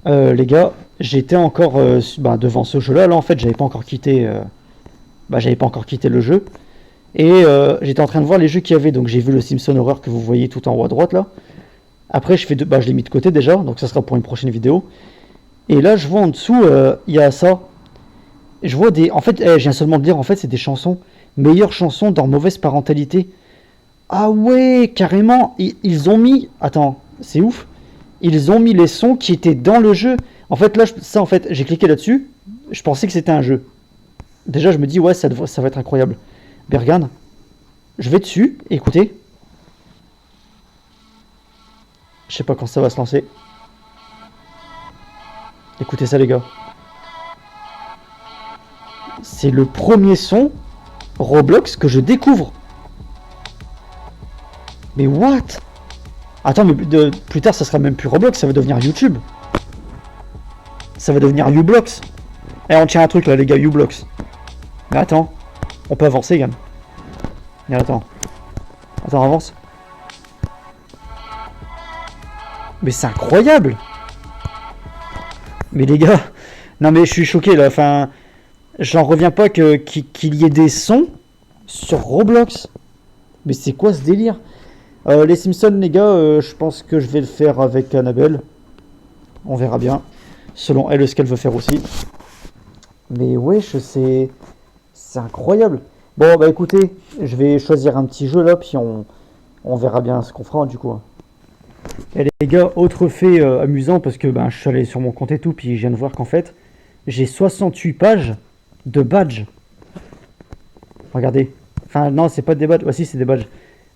Les gars, j'étais encore devant ce jeu-là. Là, en fait, j'avais pas encore quitté le jeu. Et j'étais en train de voir les jeux qu'il y avait. Donc, j'ai vu le Simpson Horror que vous voyez tout en haut à droite là. Après, je l'ai mis de côté déjà. Donc, ça sera pour une prochaine vidéo. Et là, je vois en dessous, il y a ça. Je vois des. En fait, je viens seulement de dire, en fait, c'est des chansons. Meilleures chansons dans mauvaise parentalité. Ah ouais, carrément. Ils ont mis. Attends, c'est ouf. Ils ont mis les sons qui étaient dans le jeu. En fait, là, ça, en fait, j'ai cliqué là-dessus. Je pensais que c'était un jeu. Déjà, je me dis, ouais, ça va être incroyable. Mais regarde, je vais dessus. Écoutez. Je sais pas quand ça va se lancer. Écoutez ça, les gars. C'est le premier son Roblox que je découvre. Mais what? Attends, mais plus tard, ça sera même plus Roblox, ça va devenir YouTube. Ça va devenir Ublox. Eh, on tient un truc là, les gars, Ublox. Mais attends, on peut avancer, Yann. Mais attends. Attends, avance. Mais c'est incroyable. Mais les gars, non mais je suis choqué là, enfin, j'en reviens pas qu'il y ait des sons sur Roblox. Mais c'est quoi ce délire? Les Simpsons, les gars, je pense que je vais le faire avec Annabelle. On verra bien. Selon elle, ce qu'elle veut faire aussi. Mais wesh, c'est incroyable. Bon, bah écoutez, je vais choisir un petit jeu là, puis on verra bien ce qu'on fera du coup. Et les gars, autre fait amusant, parce que je suis allé sur mon compte et tout, puis je viens de voir qu'en fait, j'ai 68 pages de badges. Regardez. Enfin, non, c'est pas des badges. Ah, si, c'est des badges.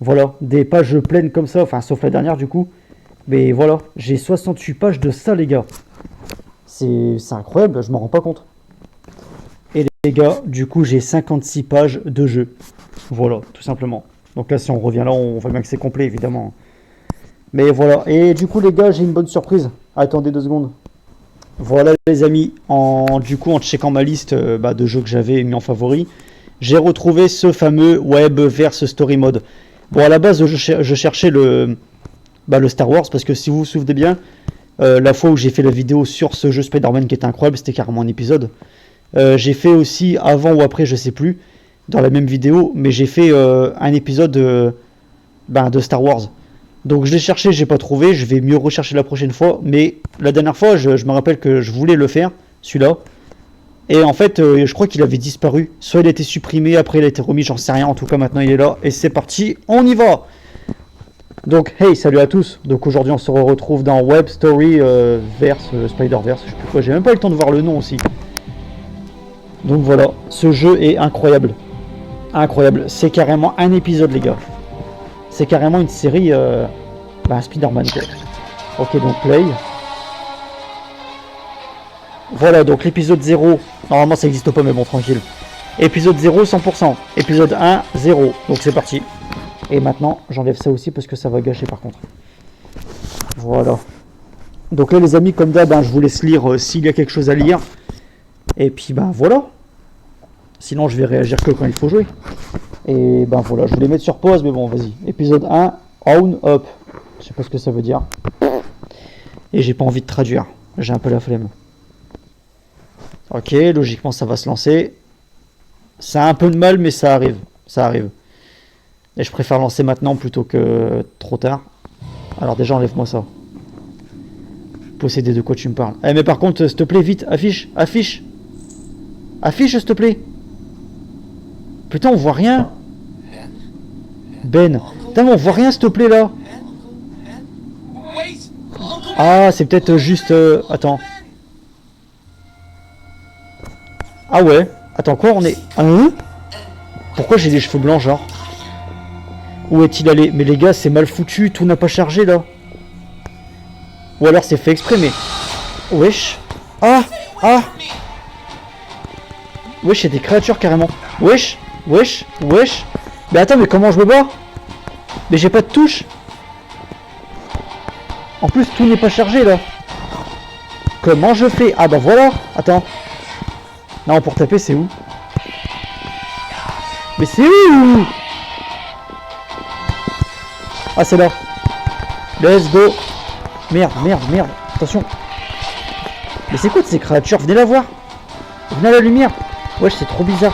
Voilà, des pages pleines comme ça, enfin, sauf la dernière du coup. Mais voilà, j'ai 68 pages de ça, les gars. C'est incroyable, je m'en rends pas compte. Et les gars, du coup, j'ai 56 pages de jeu. Voilà, tout simplement. Donc là, si on revient là, on voit bien que c'est complet, évidemment. Mais voilà, et du coup, les gars, j'ai une bonne surprise. Attendez 2 secondes. Voilà, les amis, du coup, en checkant ma liste de jeux que j'avais mis en favori, j'ai retrouvé ce fameux Webverse Story Mode. Bon, à la base, je cherchais le Star Wars, parce que si vous vous souvenez bien, la fois où j'ai fait la vidéo sur ce jeu Spider-Man qui était incroyable, c'était carrément un épisode. J'ai fait aussi, avant ou après, je sais plus, dans la même vidéo, mais j'ai fait un épisode de Star Wars. Donc je l'ai cherché, j'ai pas trouvé, je vais mieux rechercher la prochaine fois, mais la dernière fois, je me rappelle que je voulais le faire, celui-là. Et en fait, je crois qu'il avait disparu. Soit il a été supprimé, après il a été remis, j'en sais rien. En tout cas, maintenant il est là. Et c'est parti, on y va. Donc, hey, salut à tous. Donc aujourd'hui, on se retrouve dans Web Story Verse, Spider-Verse, je sais plus quoi. J'ai même pas eu le temps de voir le nom aussi. Donc voilà, ce jeu est incroyable. Incroyable. C'est carrément un épisode, les gars. C'est carrément une série Spider-Man, quoi. Ok, donc play. Voilà, donc l'épisode 0, normalement ça n'existe pas, mais bon, tranquille. Épisode 0, 100%. Épisode 1, 0. Donc c'est parti. Et maintenant, j'enlève ça aussi parce que ça va gâcher par contre. Voilà. Donc là, les amis, comme d'hab, je vous laisse lire s'il y a quelque chose à lire. Et puis, voilà. Sinon, je vais réagir que quand il faut jouer. Et voilà, je voulais mettre sur pause, mais bon, vas-y. Épisode 1, on up. Je sais pas ce que ça veut dire. Et j'ai pas envie de traduire. J'ai un peu la flemme. Ok, logiquement ça va se lancer. Ça a un peu de mal, mais ça arrive. Ça arrive. Et je préfère lancer maintenant plutôt que trop tard. Alors déjà, enlève-moi ça. Posséder, de quoi tu me parles? Eh mais par contre, s'il te plaît, vite, affiche, affiche. Affiche, s'il te plaît. Putain, on voit rien. Ben. Putain, mais on voit rien, s'il te plaît, là. Ah, c'est peut-être juste... Attends. Ah ouais. Attends, quoi, on est... Hein? Pourquoi j'ai des cheveux blancs, genre? Où est-il allé? Mais les gars, c'est mal foutu, tout n'a pas chargé, là. Ou alors c'est fait exprès, mais... Wesh. Ah. Ah. Wesh, il y a des créatures, carrément. Wesh. Wesh. Wesh. Mais attends, mais comment je me bats? Mais j'ai pas de touche. En plus, tout n'est pas chargé, là. Comment je fais? Ah bah voilà. Attends. Non, pour taper, c'est où? Mais c'est où? Ah, c'est là. Let's go. Merde, merde, merde. Attention. Mais c'est quoi de ces créatures? Venez la voir. Venez à la lumière. Wesh, c'est trop bizarre.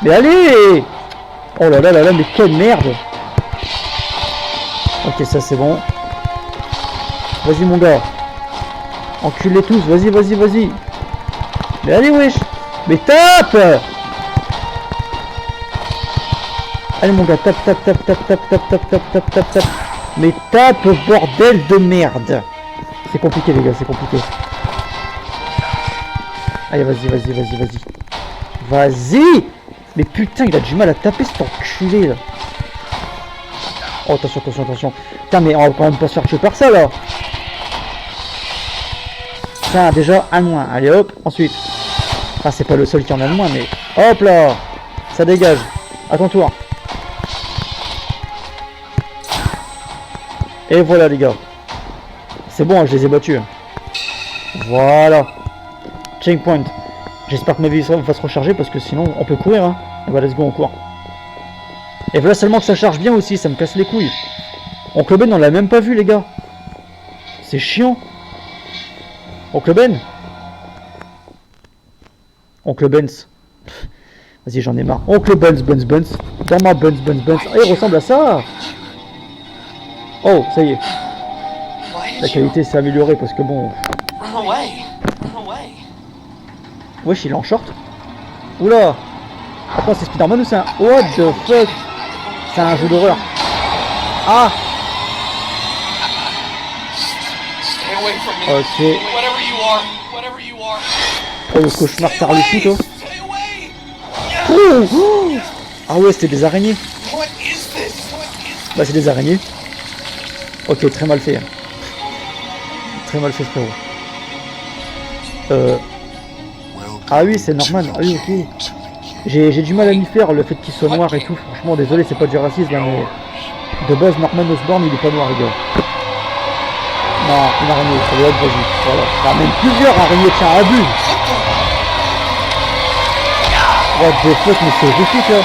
Mais allez! Oh là là là là, mais quelle merde! Ok, ça c'est bon. Vas-y mon gars. Enculez tous, vas-y, vas-y, vas-y. Mais allez, wesh! Mais tape! Allez mon gars, tape, tape, tape, tape, tape, tape, tape, tape, tape, tape, tape. Mais tape, bordel de merde! C'est compliqué les gars, c'est compliqué. Allez, vas-y, vas-y, vas-y, vas-y. Vas-y! Mais putain, il a du mal à taper cet enculé là. Oh, attention, attention, attention. Putain, mais on va quand même pas se faire tuer par ça là. Tiens, déjà, un de moins. Allez, hop, ensuite. Ah, c'est pas le seul qui en a de moins, mais... Hop là! Ça dégage. À ton tour. Et voilà, les gars. C'est bon, je les ai battus. Voilà. Checkpoint. J'espère que ma vie va se recharger parce que sinon, on peut courir. Hein. Et bah, let's go, on court. Et voilà seulement que ça charge bien aussi, ça me casse les couilles. Oncle Ben, on l'a même pas vu, les gars. C'est chiant. Oncle Ben. Oncle Benz. Vas-y, j'en ai marre. Oncle Benz, Benz, Benz. Dans ma Benz, Benz, Benz. Oh, il ressemble à ça. Oh, ça y est. La qualité s'est améliorée parce que bon... Wesh, il est en short. Oula. Attends, c'est Spider-Man ou c'est un... What the fuck? C'est un jeu d'horreur. Ah. Ok. Oh, le cauchemar par le cul, toi. Oh, oh. Ah ouais, c'était des araignées. Bah, c'est des araignées. Ok, très mal fait. Très mal fait, frérot. Ah oui, c'est Norman. Ah oui, ok. J'ai du mal à m'y faire, le fait qu'il soit noir et tout. Franchement, désolé, c'est pas du racisme, là, mais... De base, Norman Osborn, il est pas noir, les gars. Non, une araignée, ça doit être vas-y. Voilà. Ah, même plusieurs araignées, tiens, abuse. What the fuck, mais c'est horrifique, là.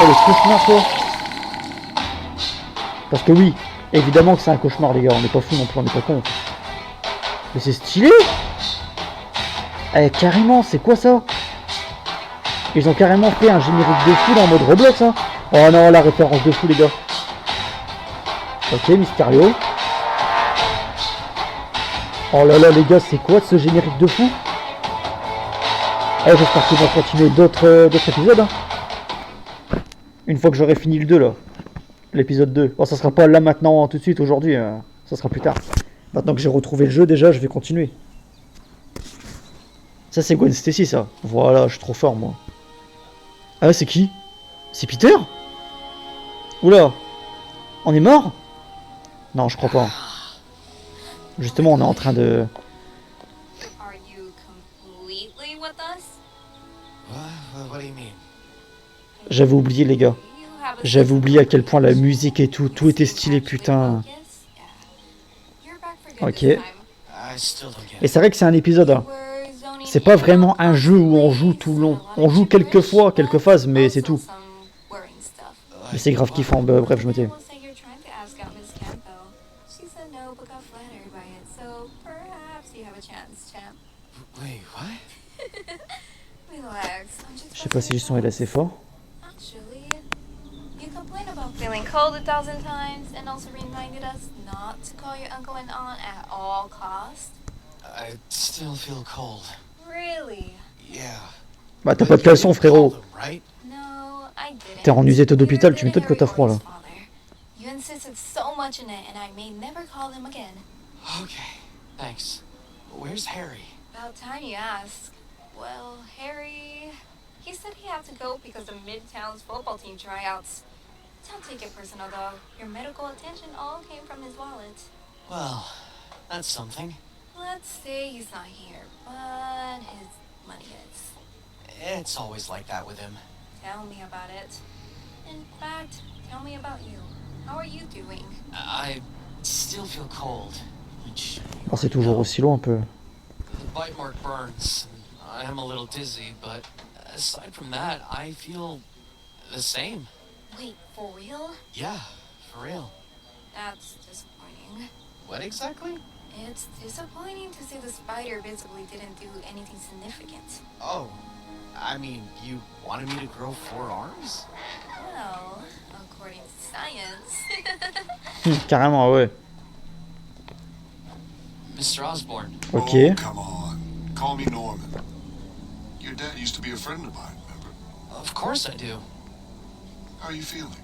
Oh, le cauchemar, quoi. Parce que oui, évidemment que c'est un cauchemar, les gars. On n'est pas fous non plus, on n'est pas cons. Mais c'est stylé. Eh, carrément, c'est quoi ça? Ils ont carrément fait un générique de fou dans mode Roblox, hein. Oh non, la référence de fou, les gars. Ok, Mysterio. Oh là là, les gars, c'est quoi ce générique de fou? Eh, j'espère qu'ils vont continuer d'autres épisodes, hein. Une fois que j'aurai fini le 2, là. L'épisode 2. Bon, ça sera pas là maintenant, tout de suite, aujourd'hui. Ça sera plus tard. Maintenant que j'ai retrouvé le jeu, déjà, je vais continuer. Ça, c'est Gwen Stacy, ça. Voilà, je suis trop fort, moi. Ah, c'est qui? C'est Peter? Oula. On est mort? Non, je crois pas. Justement, on est en train de... J'avais oublié, les gars. J'avais oublié à quel point la musique et tout était stylé, putain. Ok. Et c'est vrai que c'est un épisode, hein. C'est pas vraiment un jeu où on joue tout le long. On joue quelques fois, quelques phases, mais c'est tout. Mais c'est grave kiffant, bah, bref, je me tais. Je sais pas si le son est assez fort. Feeling cold 1,000 times and also reminded us not to call your uncle and aunt at all costs. I still feel cold. Really? Yeah. Bah t'as pas de caleçon, frérot. No, I didn't. T'es en usette d'hôpital, tu m'étonnes que t'as froid là. You insisted so much in it and I may never call him again. Okay, thanks. Where's Harry? About time you ask. Well, Harry... He said he had to go because of Midtown's football team tryouts. Don't take it personal, though. Your medical attention all came from his wallet. Well, that's something. Let's say he's not here, but his money is. It's always like that with him. Tell me about it. In fact, tell me about you. How are you doing? I still feel cold, which... Oh, c'est toujours aussi long un peu. The bite mark burns. I am a little dizzy, but aside from that, I feel the same. Wait, for real? Yeah, for real. That's disappointing. What exactly? It's disappointing to see the spider visibly didn't do anything significant. Oh, I mean, you wanted me to grow 4 arms? Well, according to science. Carrément, ouais. Mr. Osborne, Ok. Oh, come on. Call me Norman. Your dad used to be a friend of mine, remember? of course I do. How are you feeling?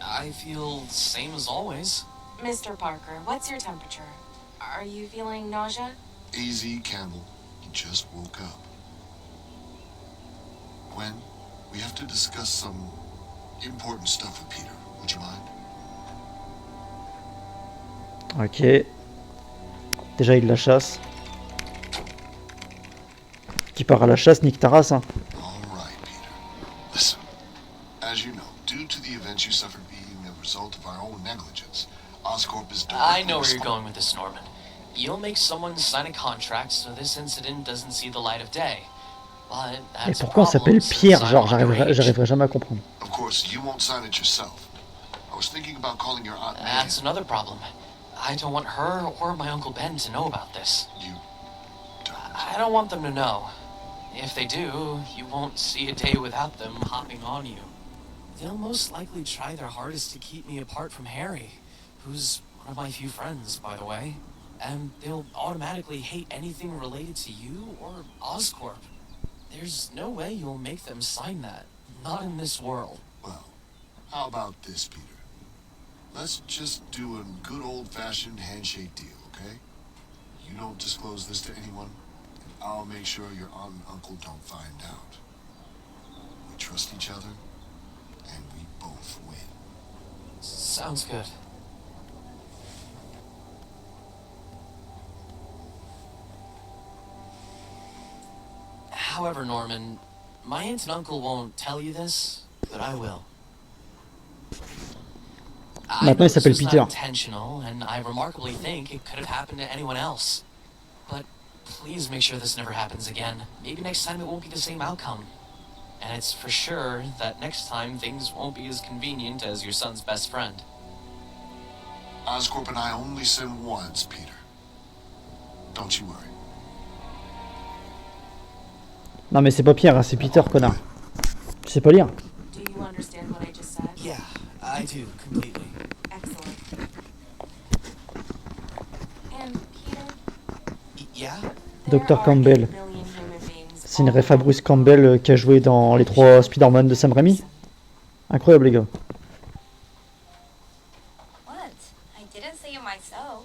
I feel same as always. Mr. Parker, what's your temperature? Are you feeling nausea? Easy, Campbell. You just woke up. Gwen, we have to discuss some important stuff with Peter. Would you mind? Ok. Déjà, il la chasse. Qui part à la chasse, nique ta race, hein. All right, Peter. Listen, as you know, due to the events you suffered being a result of our own negligence, Oscorp is I know where you're going with this, Norman. You'll make someone sign a contract so this incident doesn't see the light of day. But Et that's a pourquoi on problem s'appelle since Pierre? I'm Genre, j'arriverai underage. jamais à comprendre. Of course, you won't sign it yourself. I was thinking about calling your Aunt May. That's another problem. I don't want her or my Uncle Ben to know about this. You don't. I don't want them to know. If they do, you won't see a day without them hopping on you. They'll most likely try their hardest to keep me apart from Harry, who's one of my few friends, by the way. And they'll automatically hate anything related to you or Oscorp. There's no way you'll make them sign that. Not in this world. Well, how about this, Peter? Let's just do a good old-fashioned handshake deal, okay? You don't disclose this to anyone, and I'll make sure your aunt and uncle don't find out. We trust each other, and we both win. Sounds good. However, Norman, my aunt and uncle won't tell you this, but I will. I Maintenant, know il s'appelle this was Peter. not intentional, and I remarkably think it could have happened to anyone else. But please make sure this never happens again. Maybe next time it won't be the same outcome. And it's for sure that next time things won't be as convenient as your son's best friend. Oscorp and I only sin once, Peter. Don't you worry. Non, mais c'est pas Pierre, hein, c'est Peter, connard. Tu sais pas lire? Do you understand what I just said? Yeah, I do, completely. Excellent. And Peter, Yeah? there Dr. are Campbell. 8 billion human beings C'est une all ref à over Bruce the Campbell qui a joué dans les 3 Spider-Man de Sam Raimi. Incroyable, les gars. What? I didn't say it myself.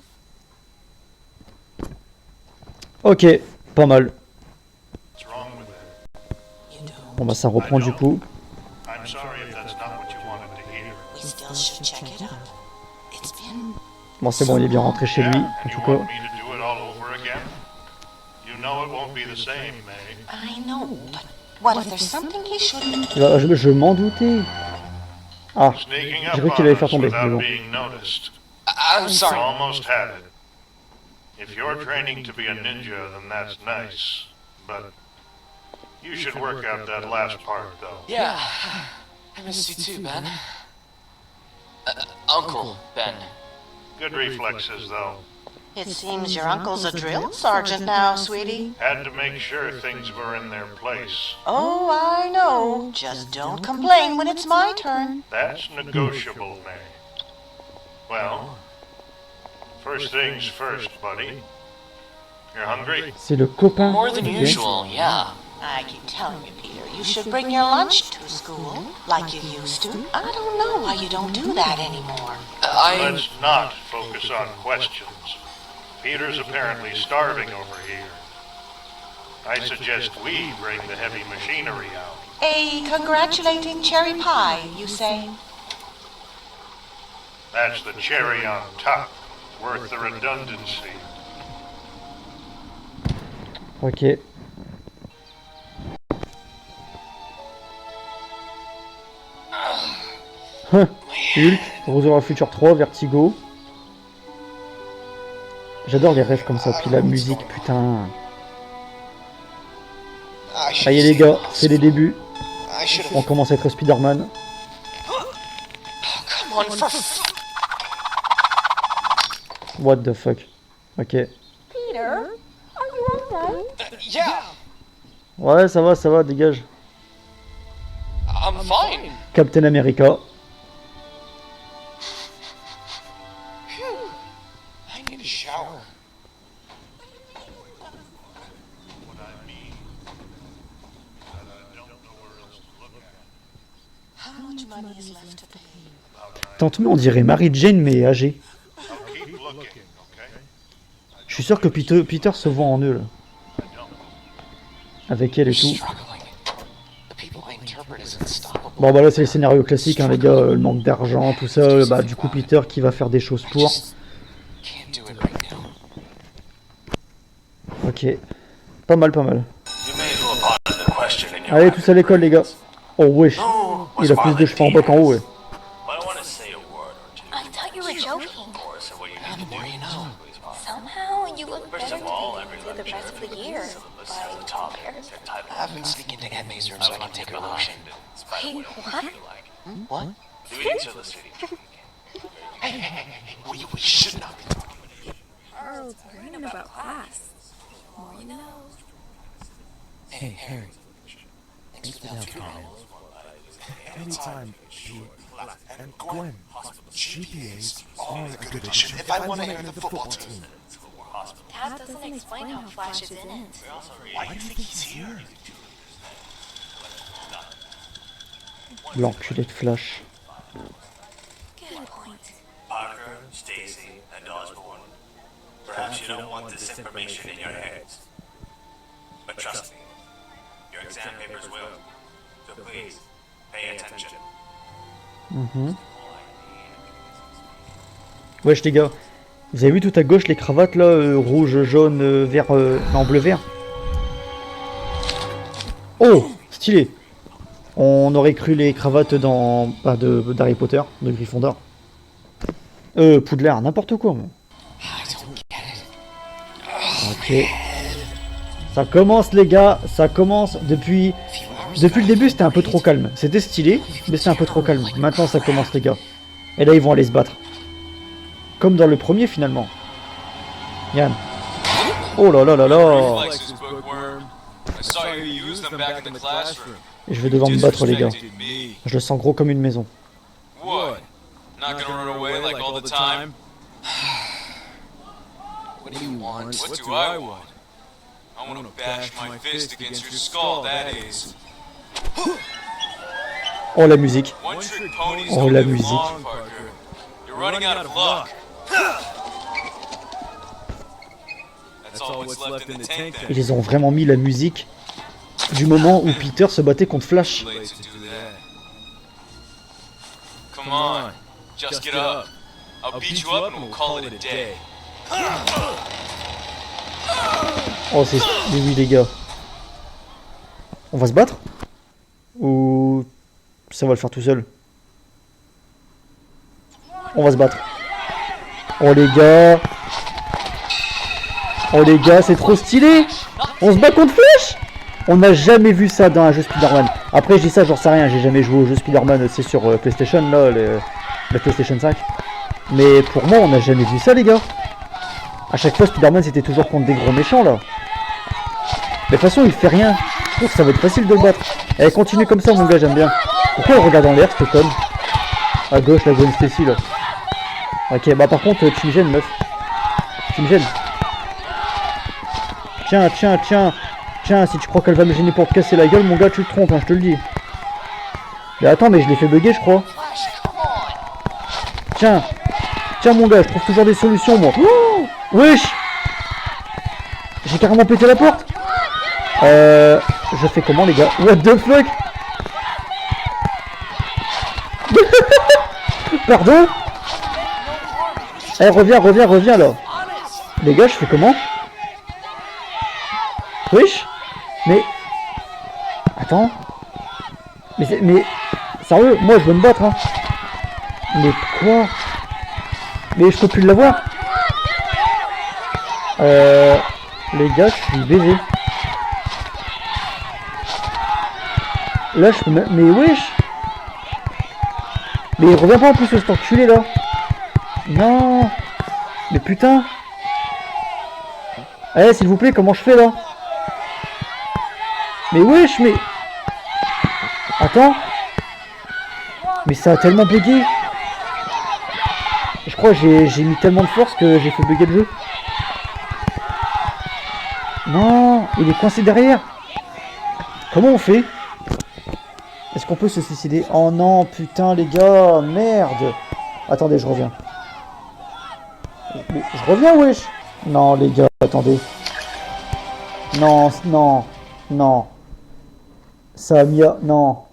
Ok, pas mal. What's wrong with it? Bon bah ça reprend du coup. I'm sorry if that's not what you wanted to hear. We still should check it out. It's been Bon c'est bon, il est bien rentré chez lui, Yeah, en and you tout want cas. me to do it all over again? You know it won't be the same, May. I know, but what if there's something he shouldn't? Je m'en doutais. Ah, Sneaking j'ai up cru on qu'il allait faire us tomber, mais without bon. being noticed. I'm sorry. Almost had it. If you're training to be a ninja, then that's nice. But you should work out that last part, though. Yeah, I missed you too, Ben. Uncle Ben. Good reflexes, though. It seems your uncle's a drill sergeant now, sweetie. Had to make sure things were in their place. Oh, I know. Just don't complain when it's my turn. That's negotiable, May. Well, first things first, buddy. You're hungry? C'est le copain. More than Ok. usual, yeah. I keep telling you, Peter, you should bring your lunch to school like you used to. I don't know why you don't do that anymore. Let's not focus on questions. Peter's apparently starving over here. I suggest we bring the heavy machinery out. A congratulating cherry pie, you say? That's the cherry on top, worth the redundancy. Ok. Hulk, Retour à Future 3, Vertigo. J'adore les rêves comme ça, puis la musique, putain. Ça y est les gars, c'est les débuts. On commence à être Spider-Man. What the fuck. Ok. Peter, are you alright? Yeah, Ouais, ça va, dégage. I'm fine. Captain America. I need a shower. What I mean is that I don't know where else to look at. How much money is left to pay? Tantôt, on dirait Mary Jane, mais âgée. I'll keep looking, okay? Je suis sûr que Peter se voit en eux, là. Avec elle et tout. Struggling. The people I interpret as unstoppable. Bon, bah là, c'est le scénario classique, hein, les gars. Le manque d'argent, tout ça. Bah, du coup, Peter qui va faire des choses pour. Can't do it right now. Ok. Pas mal. You may as well ponder the question in your Allez, tous à l'école, les gars. Oh, wesh. Il a plus de cheveux en bas qu'en haut, ouais. But I want to say a word or two. I thought you were joking. Of course, and what you How need the to more do you is know. always possible. Somehow you look First better of all, than every you did the rest of the year. listen to the top Compared. their type of I've been sneaking into Edme's room so I can take her lotion. Wait, what? What? Duties of the city. We should not be talking. Earl's worrying about class. More you know. Hey, Harry. Thanks for the help, man. Anytime, and Gwen, GPAs are a good addition if I want to enter the football team. Dad doesn't explain how Flash is in it. Why do you think he's here? L'enculé de Flash. Good point. Parker, Stacy, and Osborne. Perhaps you don't want this information in your heads. But trust me, your exam papers will. So please, pay attention. Wesh, les gars. Vous avez vu tout à gauche les cravates là, rouge, jaune, vert, non, bleu, vert. Oh, stylé. On aurait cru les cravates dans d'Harry Potter, de Gryffondor. Poudlard, n'importe quoi. Moi. Ok. Ça commence, les gars. Ça commence depuis le début. C'était un peu trop calme. C'était stylé, mais c'était un peu trop calme. Maintenant, ça commence, les gars. Et là, ils vont aller se battre. Comme dans le premier, finalement. Yann. Oh là là là là. Et je vais devoir me battre, les gars. Je le sens gros comme une maison. What? Not gonna run away like all the time? What do you want? What do I want? I wanna bash my fist against your skull, that is. Oh, la musique. One trick ponies Oh, don't la live musique. long, Parker. You're running out of luck. That's all what's left in the tank then. Ils ont vraiment mis la musique du moment où Peter se battait contre Flash. Too late to do that. Come on, just get up. I'll beat you up and we'll call it a day. Oh, c'est... Oui, les gars. On va se battre? Ou... ça va le faire tout seul? On va se battre. Oh, les gars. Oh, les gars, c'est trop stylé. On se bat contre Flash. On n'a jamais vu ça dans un jeu Spider-Man. Après, je dis ça, j'en sais rien. J'ai jamais joué au jeu Spider-Man, c'est sur PlayStation, là, la PlayStation 5. Mais pour moi, on n'a jamais vu ça, les gars. À chaque fois, Spider-Man, c'était toujours contre des gros méchants, là. Mais de toute façon, il fait rien. Je trouve que ça va être facile de le battre. Allez, continue comme ça, mon gars, j'aime bien. Pourquoi on regarde en l'air, cette conne? À gauche, la Gwen Stacy, là. Ok, bah par contre, tu me gênes, meuf. Tu me gênes. Tiens, tiens, tiens. Tiens, si tu crois qu'elle va me gêner pour te casser la gueule, mon gars, tu te trompes, hein, je te le dis. Mais attends, mais je l'ai fait bugger, je crois. Tiens. Tiens, mon gars, je trouve toujours des solutions, moi. Oh, wesh. J'ai carrément pété la porte. Je fais comment, les gars? What the fuck? Pardon? Eh, reviens, là. Les gars, je fais comment? Wesh. Mais... Attends. Mais... Sérieux, moi, je veux me battre, hein. Mais quoi? Mais je peux plus l'avoir. Les gars, je suis baisé. Là, je peux même... Mais wesh. Mais il revient pas en plus, cet enculé, là. Non. Mais putain. Eh, s'il vous plaît, comment je fais là? Mais wesh, mais... Attends. Mais ça a tellement bugué. Je crois que j'ai mis tellement de force que j'ai fait bugger le jeu. Non, il est coincé derrière. Comment on fait? Est-ce qu'on peut se suicider? Oh non, putain les gars, merde. Attendez, je reviens. Mais je reviens, wesh. Non les gars, attendez. Non, non, non. Ça a mis à... Non.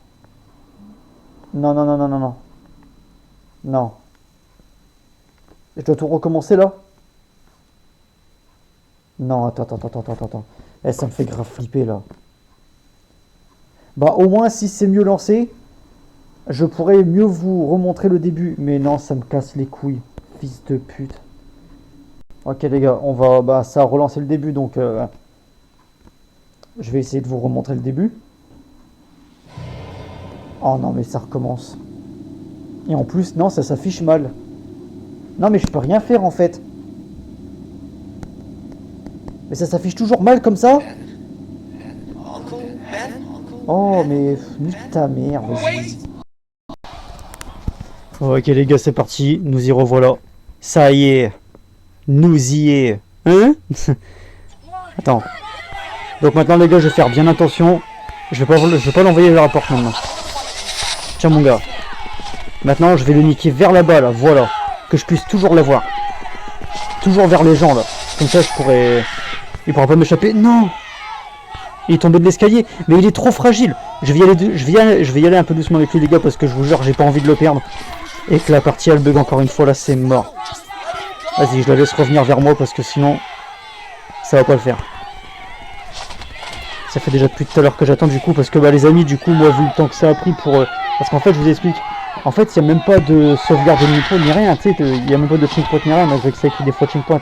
Non, non, non, non, non, non. Non. Je dois tout recommencer là? Non, attends, attends, attends, attends, attends. Eh, ça me fait grave flipper là. Bah au moins si c'est mieux lancé, je pourrais mieux vous remontrer le début. Mais non, ça me casse les couilles. Fils de pute. Ok les gars, on va... Bah ça a relancé le début donc... Je vais essayer de vous remontrer le début. Oh non mais ça recommence. Et en plus, non, ça s'affiche mal. Non mais je peux rien faire en fait. Mais ça s'affiche toujours mal comme ça. Oh mais nique ta mère, vas-y. Ok les gars, c'est parti, nous y revoilà. Ça y est, nous y est. Hein? Attends. Donc maintenant les gars, je vais faire bien attention. Je vais pas l'envoyer vers la porte maintenant. Tiens mon gars. Maintenant je vais le niquer vers là-bas là, voilà. Que je puisse toujours le voir. Toujours vers les gens là. Comme ça je pourrais... Il pourra pas m'échapper. Non. Il est tombé de l'escalier. Mais il est trop fragile. Je vais y aller un peu doucement avec lui les gars. Parce que je vous jure j'ai pas envie de le perdre. Et que la partie elle bug encore une fois là, c'est mort. Vas-y, je la laisse revenir vers moi. Parce que sinon ça va pas le faire. Ça fait déjà depuis tout à l'heure que j'attends du coup. Parce que bah les amis, du coup moi vu le temps que ça a pris pour... Parce qu'en fait je vous explique. En fait il n'y a même pas de sauvegarde de micro ni rien. Tu sais, il n'y a même pas de checkpoint ni rien. Malgré que ça écrit des fois checkpoint.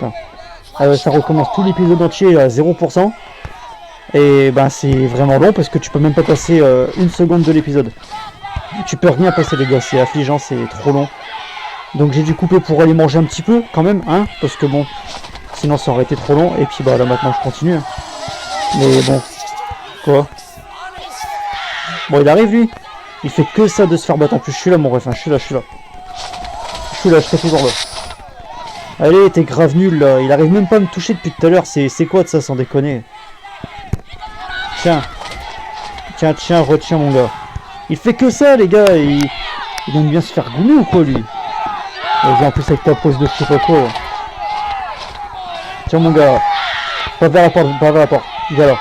Ça recommence tout l'épisode entier à 0%. Et ben c'est vraiment long parce que tu peux même pas passer une seconde de l'épisode. Tu peux rien passer les gars, c'est affligeant, c'est trop long. Donc j'ai dû couper pour aller manger un petit peu quand même, hein, parce que bon, sinon ça aurait été trop long. Et puis bah là maintenant je continue. Hein. Mais bon, quoi? Bon il arrive lui. Il fait que ça de se faire battre. En plus je suis là mon ref, hein. Je suis là. Je serai toujours là. Allez, t'es grave nul là, il arrive même pas à me toucher depuis tout à l'heure, c'est quoi de ça sans déconner? Tiens, retiens mon gars. Il fait que ça les gars, il aime bien se faire goumer ou quoi lui? Vas-y en plus avec ta pose de je sais pas quoi. Tiens mon gars, pas vers la porte, viens là.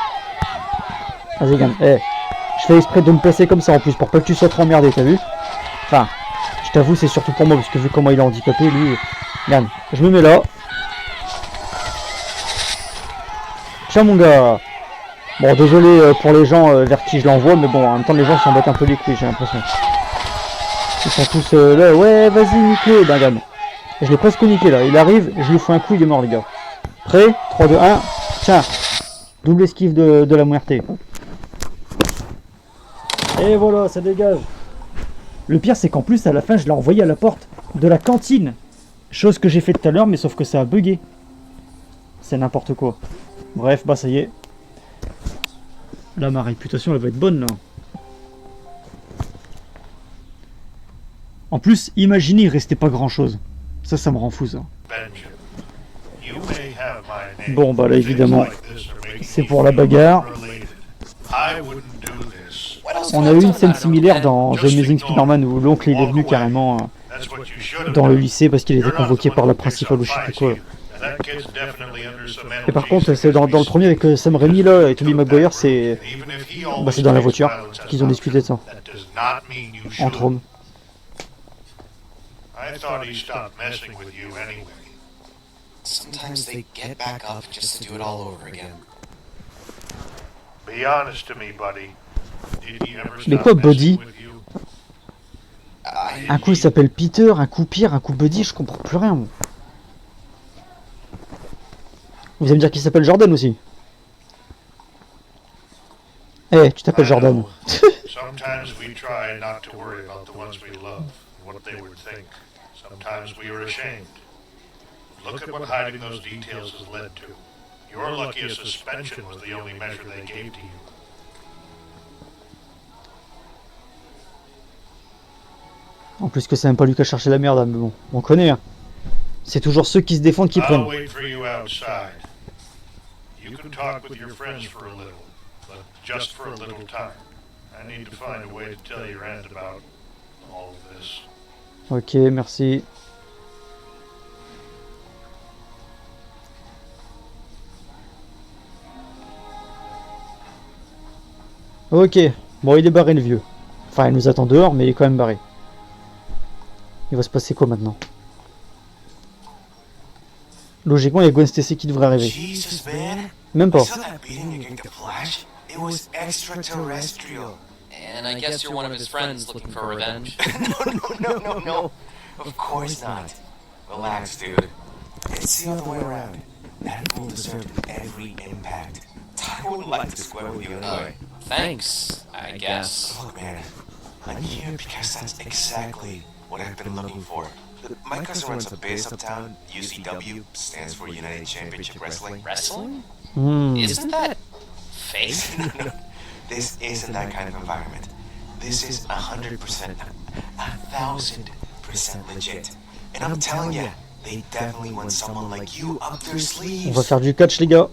Vas-y gagne, je fais exprès de me placer comme ça en plus pour pas que tu sois trop emmerdé, t'as vu? Enfin, je t'avoue c'est surtout pour moi parce que vu comment il est handicapé lui... Regarde, je me mets là. Tiens mon gars. Bon désolé pour les gens vers qui je l'envoie, mais bon en même temps les gens s'en battent un peu les couilles, j'ai l'impression. Ils sont tous là, ouais vas-y niquez, ben gamme. Je l'ai presque niqué là, il arrive, je lui fous un coup, il est mort les gars. Prêt? 3, 2, 1, tiens. Double esquive de la muerte. Et voilà, ça dégage. Le pire c'est qu'en plus à la fin je l'ai envoyé à la porte de la cantine. Chose que j'ai fait tout à l'heure, mais sauf que ça a bugué. C'est n'importe quoi. Bref, bah ça y est. Là, ma réputation, elle va être bonne, là. En plus, imaginez, il restait pas grand-chose. Ça me rend fou, ça. Bon, bah là, évidemment, c'est pour la bagarre. On a eu une scène similaire dans The Amazing Spider-Man où l'oncle, il est venu carrément... dans le lycée parce qu'il était convoqué par la principale ou je sais plus quoi. Et par contre c'est dans le premier avec Sam Raimi là et Tobey Maguire, c'est dans la voiture qu'ils ont discuté de ça entre hommes. Sometimes they get back up just to do it all over again. Be honest to me, buddy. Did he ever Mais stop quoi messing Buddy? with you? Un coup il s'appelle Peter, un coup Pierre, un coup Buddy, je comprends plus rien moi. Vous allez me dire qu'il s'appelle Jordan aussi? Eh, tu t'appelles Jordan. Sometimes we try not to worry about the ones we love, what they would think. Sometimes we are ashamed. Look at what hiding those details has led to. You're lucky a suspension was the only measure they gave to you. En plus que c'est même pas lui qui a cherché la merde, hein, mais bon, on connaît. Hein. C'est toujours ceux qui se défendent qui prennent. I'll wait for you outside. You can talk with your friends for a little, but just for a little time. I need to find a way to tell your aunt about all of this. Ok, merci. Ok, bon il est barré le vieux. Enfin il nous attend dehors mais il est quand même barré. Il va se passer quoi maintenant? Logiquement il y a Gwen Stacy qui devrait arriver. Jesus, man. Même pas. You saw that beating you gave to Flash? It was extraterrestrial. And I guess you're one of his friends looking for revenge. No. Of course not. Relax, dude. It's the other way around. That fool deserved every impact. I wouldn't like to square with you anyway. Thanks, I guess. Look, man, I'm here because that's exactly what I've been looking for. My cousin runs a base uptown. UCW stands for United Championship Wrestling. Wrestling? Hmm. Isn't that fake? No. This isn't that kind of environment. This is 100%, 1,000% legit. And I'm telling you, they definitely want someone like you up their On sleeves. va faire du catch les gars.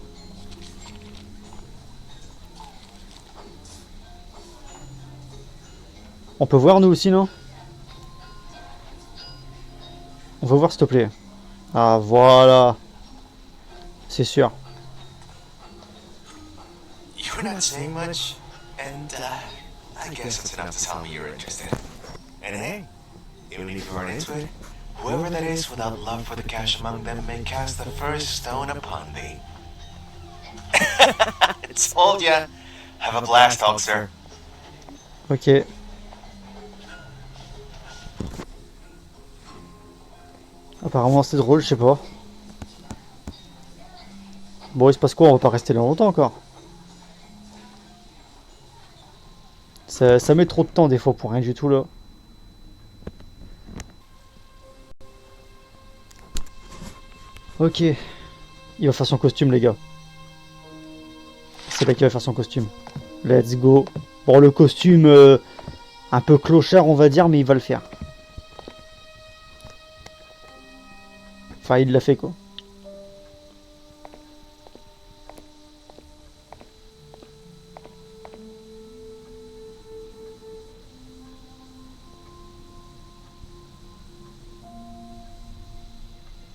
On peut voir nous aussi non? On veut voir s'il te plaît. Ah voilà. C'est sûr. You're not saying much, and I guess that's enough to tell me you're interested. And hey, even if you aren't into it, whoever that is without love for the cash among them may cast the first stone upon thee. Told ya. Have a blast, Hulkster. Ok. Apparemment c'est drôle, je sais pas. Bon il se passe quoi? On va pas rester là longtemps encore. Ça met trop de temps des fois pour rien du tout là. Ok. Il va faire son costume les gars. C'est là qu'il va faire son costume. Let's go. Bon le costume un peu clochard on va dire mais il va le faire. Enfin il l'a fait quoi.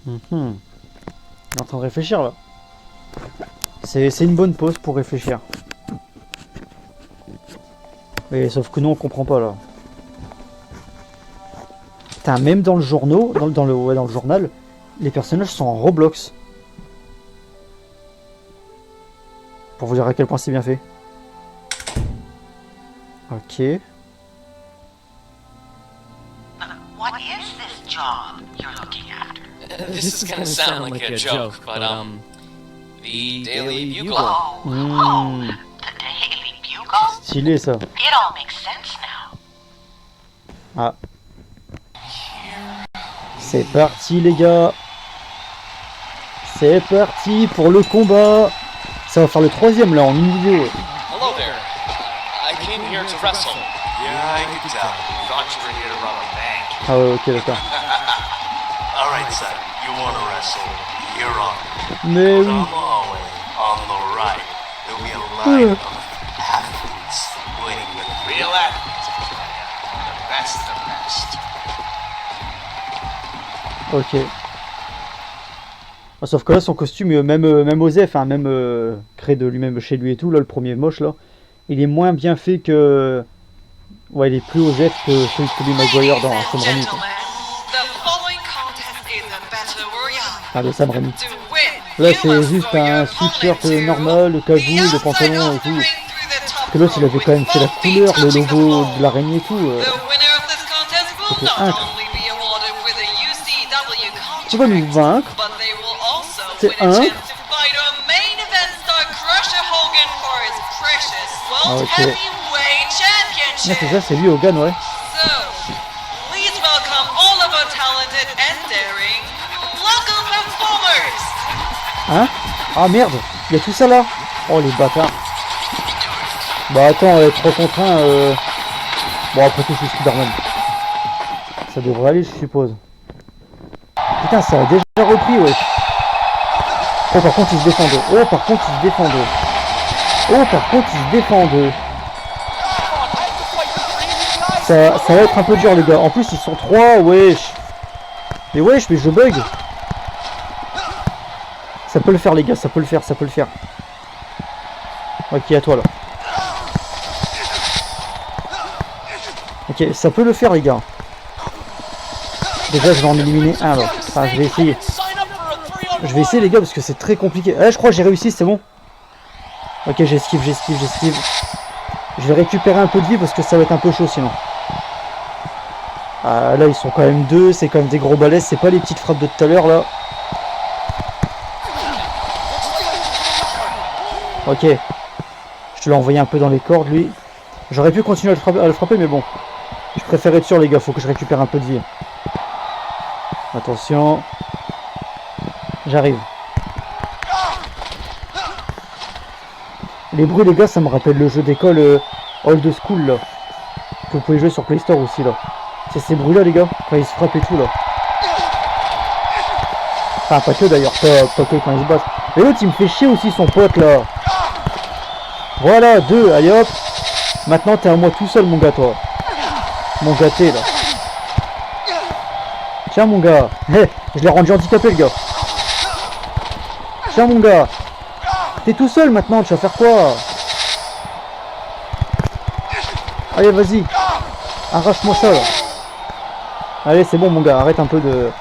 Il est en train de réfléchir là. C'est une bonne pause pour réfléchir. Mais sauf que nous on comprend pas là. Putain, même dans le journal, dans le journal, les personnages sont en Roblox. Pour vous dire à quel point c'est bien fait. Ok. What is this job you're looking after? This is gonna sound like a joke, but the Daily Bugle. Oh, the Daily Bugle? Stylé ça. It all makes sense now. Ah. C'est parti les gars. C'est parti pour le combat. Ça va faire le troisième là en une vidéo. Hello there. I came here to wrestle. Yeah, I could tell. Thought you were here to rob a bank. Ah ouais ok d'accord. Alright, son. You wanna wrestle? You're on. Mais But oui. I'm always on the right. There'll be a line of athletes waiting with real athletes. The best of the best. Ok. Ah, sauf que là son costume, même Osef, hein, même créé de lui-même chez lui et tout, là le premier moche là, il est moins bien fait que... Ouais il est plus Osef que celui de Tobey Maguire dans Sam Raimi. Quoi. Ah le Sam Raimi. Là c'est juste un sweatshirt normal, le cagoule, le pantalon et tout. Parce que l'autre il avait quand même fait la couleur, le logo de l'araignée et tout. C'était incroyable. Tu vas nous vaincre. C'est un. Ah, ok. Ah, c'est ça, c'est lui Hogan, ouais. Please welcome all of our talented and daring local performers. Hein? Ah merde, il y a tout ça là. Oh les bâtards. Bah attends, 3 contre 1, bon après tout je suis Spider-Man. Ça devrait aller je suppose. Putain ça a déjà repris ouais. Oh par contre ils se défendent. Oh par contre ils se défendent. Oh par contre ils se défendent. Ça va être un peu dur les gars. En plus ils sont 3, wesh. Mais wesh mais je bug. Ça peut le faire les gars, ça peut le faire, ça peut le faire. Ok à toi là. Ok, ça peut le faire les gars. Déjà je vais en éliminer un là. Enfin je vais essayer. Je vais essayer les gars parce que c'est très compliqué. Je crois que j'ai réussi, c'est bon. Ok j'esquive. Je vais récupérer un peu de vie parce que ça va être un peu chaud sinon. Ah, là ils sont quand même 2, c'est quand même des gros balais, c'est pas les petites frappes de tout à l'heure là. Ok. Je te l'ai envoyé un peu dans les cordes lui. J'aurais pu continuer à le frapper mais bon. Je préfère être sûr les gars, faut que je récupère un peu de vie. Attention. J'arrive. Les bruits les gars ça me rappelle le jeu d'école Old School là. Que vous pouvez jouer sur Play Store aussi là. C'est ces bruits là les gars, quand ils se frappent et tout là. Enfin pas que d'ailleurs, pas que quand ils se battent. Et l'autre il me fait chier aussi son pote là. Voilà, 2, allez hop. Maintenant t'es à moi tout seul mon gars toi. Mon gâté là. Tiens mon gars. Je l'ai rendu handicapé le gars. Tiens mon gars. T'es tout seul maintenant, tu vas faire quoi? Allez vas-y. Arrache-moi ça là. Allez c'est bon mon gars, arrête un peu de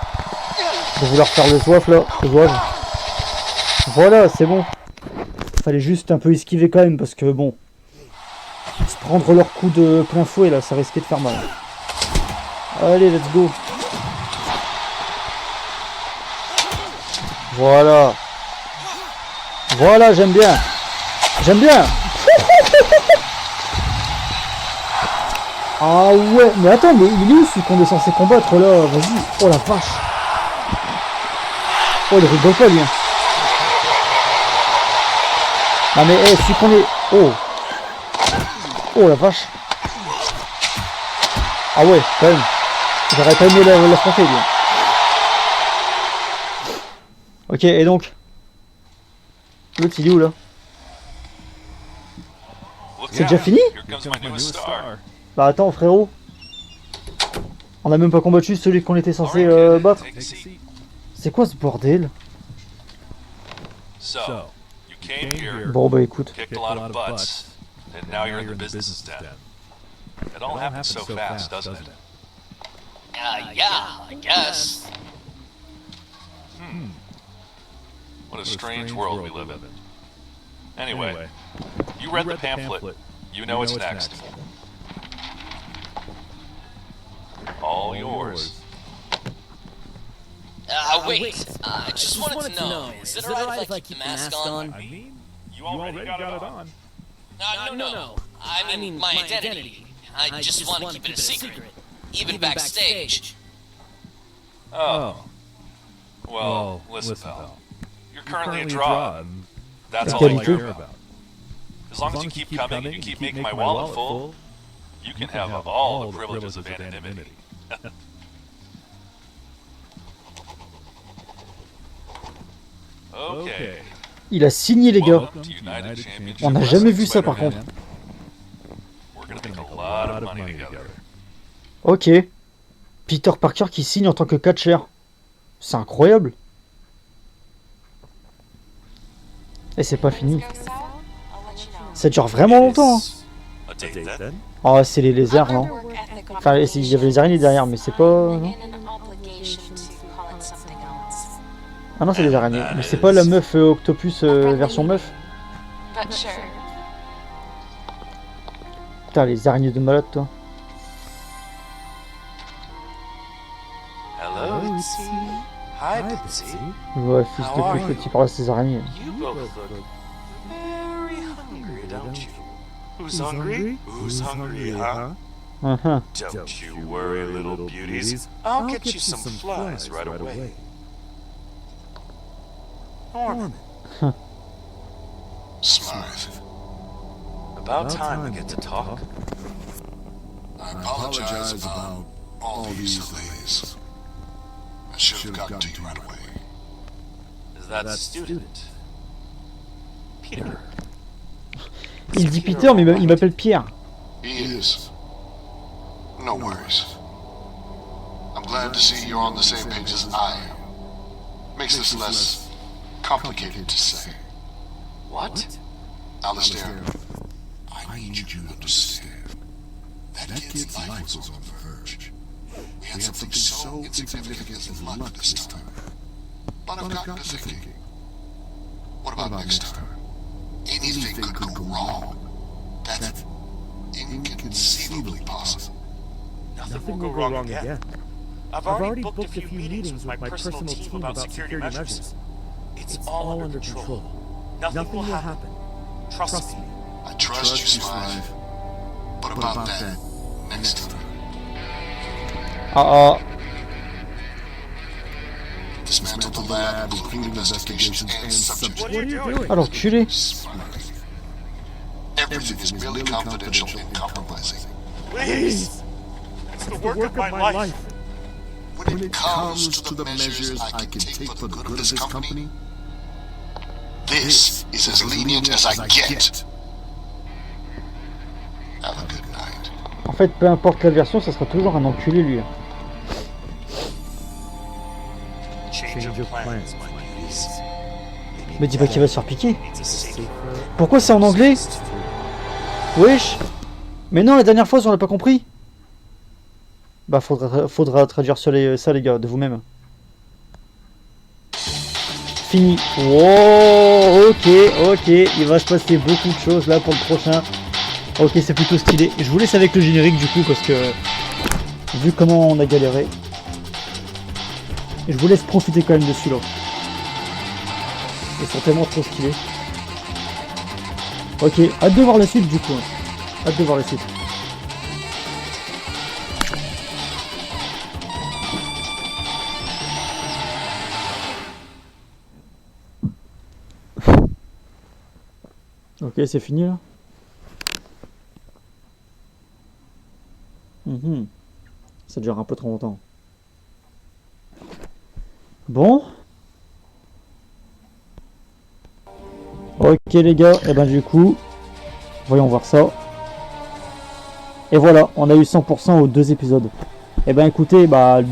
vouloir faire le soif là. Voilà c'est bon. Fallait juste un peu esquiver quand même parce que bon. Se prendre leur coup de plein fouet là, ça risquait de faire mal. Allez let's go. Voilà. Voilà j'aime bien. J'aime bien. Ah ouais, mais attends, mais il est où celui qu'on est censé combattre là? Vas-y. Oh la vache. Oh il rigole pas lui. Ah mais celui qu'on est... Oh. Oh la vache. Ah ouais, quand même. J'aurais pas aimé l'affronter lui. Ok, et donc l'autre il est où là? C'est déjà fini? Bah attends frérot. On a même pas combattu celui qu'on était censé battre. C'est quoi ce bordel? Bon bah écoute. It all happened so fast, doesn't it? Yeah, I guess. What a strange world we live in. Anyway, you read the pamphlet. You know what's next. All yours. Wait. I just wanted to know, is it alright if I keep the mask on? I mean, you already got it on. No. I mean, my identity. I just want to keep it a secret. Even backstage. Oh. Well, listen, pal. You're currently a draw. That's all I care about. As long as you keep coming and you keep making my wallet full, you can have all the privileges of anonymity. Okay. Il a signé les gars. On n'a jamais vu ça par contre. Ok. Peter Parker qui signe en tant que catcher. C'est incroyable. Et c'est pas fini. Ça dure vraiment longtemps. Hein. Oh c'est les lézards non? Enfin il y avait les araignées derrière mais c'est pas... Non ah non c'est les araignées. Mais c'est pas la meuf Octopus version meuf. Putain les araignées de malade toi. Hello, Bitsy. Hi, Bitsy. Ouais fils de pute qui parle à ces araignées. You both look very hungry, don't you? Who's hungry? Who's hungry, huh? Don't you worry, little beauties. I'll get you some flies right away. Norman. Smythe. About time we get to talk. I apologize about all these delays. I should have gotten to you right away. Is that student? Peter. Il dit Peter, mais il m'appelle Pierre. He is. No worries. I'm glad to see you're on the same page as I am. Makes this less complicated to say. What? Alistair, I need you to understand. That kid's life was on the verge. We had something so insignificant as luck this time. But I've gotten to thinking. What about next time? Anything could go wrong. That's inconceivably possible. Nothing will go wrong again. I've already booked a few meetings with my personal team about security measures. It's all under control. Nothing will happen. Trust me. I trust you, Smythe. But about that next time. Dismantle the lab, including investigations and subject. What are you doing? Ah, l'enculé. Everything is merely confidential and compromising. Please! It's the work of my life. When it comes to the measures I can take for the good of this company, this is as lenient as I get. Have a good night. En fait, peu importe la version, ça sera toujours un enculé, lui. Change of plans, my beauties. Me dis pas qu'il va se faire piquer. Pourquoi c'est en anglais? Wesh. Mais non, la dernière fois, on l'a pas compris. Bah, faudra traduire ça, les gars, de vous-même. Fini. Wow, ok. Il va se passer beaucoup de choses là pour le prochain. Ok, c'est plutôt stylé. Je vous laisse avec le générique du coup, parce que vu comment on a galéré, je vous laisse profiter quand même de celui-là. Ils sont tellement trop stylés. Ok, hâte de voir la suite du coup. Hâte de voir la suite. Ok, c'est fini là. Ça dure un peu trop longtemps. Bon. Ok les gars, et ben du coup, voyons voir ça. Et voilà, on a eu 100% aux 2 épisodes. Et ben écoutez, bah le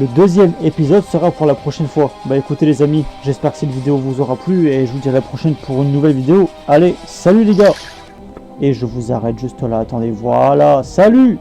deuxième épisode sera pour la prochaine fois. Bah écoutez les amis, j'espère que cette vidéo vous aura plu et je vous dis à la prochaine pour une nouvelle vidéo. Allez, salut les gars. Et je vous arrête juste là, attendez, voilà, salut.